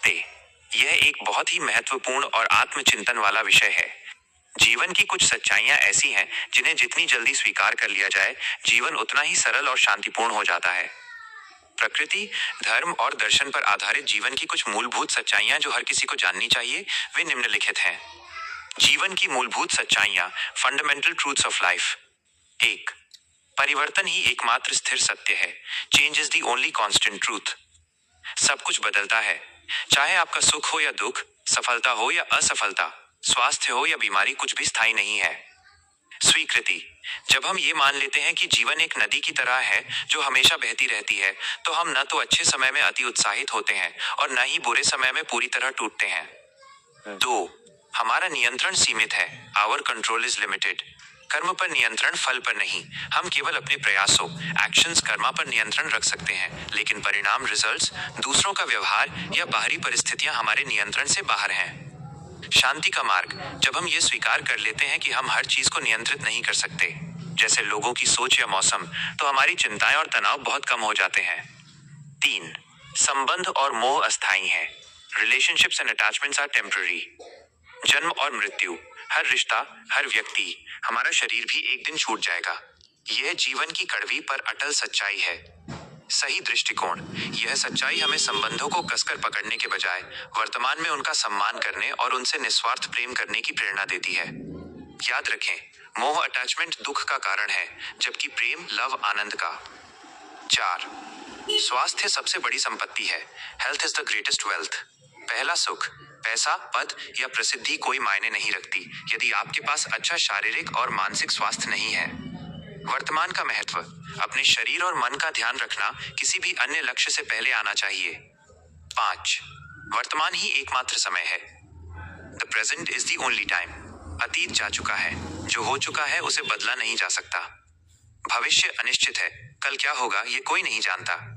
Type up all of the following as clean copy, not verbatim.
ते यह एक बहुत ही महत्वपूर्ण और आत्मचिंतन वाला विषय है। जीवन की कुछ सच्चाइयां ऐसी हैं जिन्हें जितनी जल्दी स्वीकार कर लिया जाए, जीवन उतना ही सरल और शांतिपूर्ण हो जाता है। प्रकृति, धर्म और दर्शन पर आधारित जीवन की कुछ मूलभूत सच्चाइयां जो हर किसी को जाननी चाहिए, वे निम्नलिखित हैं। जीवन की मूलभूत सच्चाइयां, फंडामेंटल ट्रूथ्स ऑफ लाइफ। 1. परिवर्तन ही एकमात्र स्थिर सत्य है। Change is the only constant truth. सब कुछ बदलता है, चाहे आपका सुख हो या दुख, सफलता हो या असफलता, स्वास्थ्य हो या बीमारी, कुछ भी स्थायी नहीं है। स्वीकृति, जब हम ये मान लेते हैं कि जीवन एक नदी की तरह है जो हमेशा बहती रहती है, तो हम न तो अच्छे समय में अति उत्साहित होते हैं और न ही बुरे समय में पूरी तरह टूटते हैं। 2. हमारा नियंत्रण सीमित है। Our control is limited. कर्म पर नियंत्रण, फल पर नहीं। हम केवल अपने प्रयासों, एक्शंस, कर्मा पर नियंत्रण रख सकते हैं, लेकिन परिणाम, रिजल्ट्स, दूसरों का व्यवहार या बाहरी परिस्थितियां हमारे नियंत्रण से बाहर हैं। शांति का मार्ग, जब हम ये स्वीकार कर लेते हैं कि हम हर चीज को नियंत्रित नहीं कर सकते, जैसे लोगों की सोच या मौसम, तो हमारी चिंताएं और तनाव बहुत कम हो जाते हैं। 3. संबंध और मोह अस्थायी हैं। Relationships and attachments are temporary. जन्म और मृत्यु, हर रिश्ता, हर व्यक्ति, हमारा शरीर भी एक दिन छूट जाएगा। यह जीवन की कड़वी पर अटल सच्चाई है। सही दृष्टिकोण, यह सच्चाई हमें संबंधों को कसकर पकड़ने के बजाय वर्तमान में उनका सम्मान करने और उनसे निस्वार्थ प्रेम करने की प्रेरणा देती है। याद रखें, मोह, अटैचमेंट दुख का कारण है, जबकि प्रेम, लव, आनंद का। 4. स्वास्थ्य सबसे बड़ी संपत्ति है। Health is the greatest wealth. पहला सुख, पैसा, पद या प्रसिद्धि कोई मायने नहीं रखती यदि आपके पास अच्छा शारीरिक और मानसिक स्वास्थ्य नहीं है। वर्तमान का महत्व, अपने शरीर और मन का ध्यान रखना किसी भी अन्य लक्ष्य से पहले आना चाहिए। 5. वर्तमान ही एकमात्र समय है। The present is the only time. अतीत जा चुका है, जो हो चुका है उसे बदला नहीं जा सकता। भविष्य अनिश्चित है, कल क्या होगा ये कोई नहीं जानता।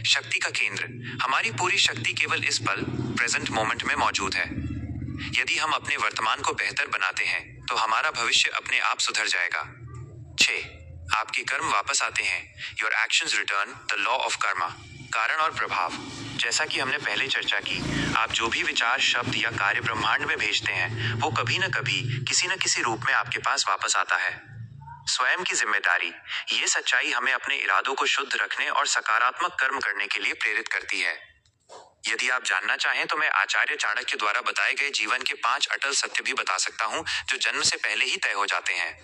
शक्ति का केंद्र, हमारी पूरी शक्ति केवल इस पल, प्रेजेंट मोमेंट में मौजूद है। यदि हम अपने वर्तमान को बेहतर बनाते हैं, तो हमारा भविष्य अपने आप सुधर जाएगा। 6. आपके कर्म वापस आते हैं। Your actions return, the law of Karma. कारण और प्रभाव, जैसा कि हमने पहले चर्चा की, आप जो भी विचार, शब्द या कार्य ब्रह्मांड में भेजते हैं, वो कभी न कभी किसी न किसी रूप में आपके पास वापस आता है। स्वयं की जिम्मेदारी, ये सच्चाई हमें अपने इरादों को शुद्ध रखने और सकारात्मक कर्म करने के लिए प्रेरित करती है। यदि आप जानना चाहें तो मैं आचार्य चाणक्य द्वारा बताए गए जीवन के 5 अटल सत्य भी बता सकता हूं, जो जन्म से पहले ही तय हो जाते हैं।